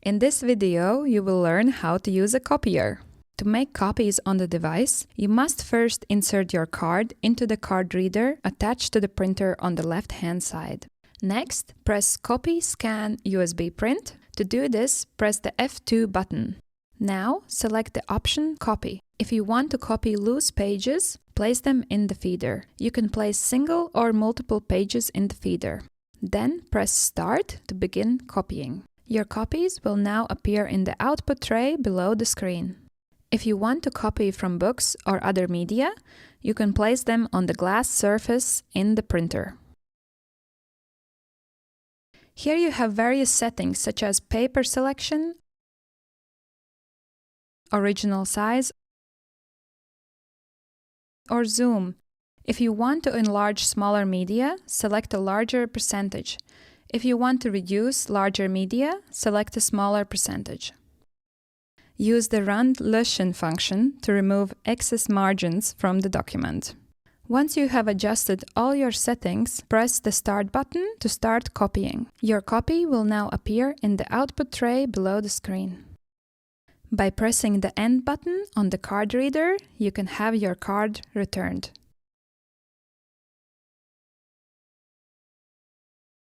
In this video, you will learn how to use a copier. To make copies on the device, you must first insert your card into the card reader attached to the printer on the left-hand side. Next, press Copy, Scan, USB Print. To do this, press the F2 button. Now, select the option Copy. If you want to copy loose pages, place them in the feeder. You can place single or multiple pages in the feeder. Then press Start to begin copying. Your copies will now appear in the output tray below the screen. If you want to copy from books or other media, you can place them on the glass surface in the printer. Here you have various settings such as paper selection, original size, or zoom. If you want to enlarge smaller media, select a larger percentage. If you want to reduce larger media, select a smaller percentage. Use the Rand Löschen function to remove excess margins from the document. Once you have adjusted all your settings, press the Start button to start copying. Your copy will now appear in the output tray below the screen. By pressing the End button on the card reader, you can have your card returned.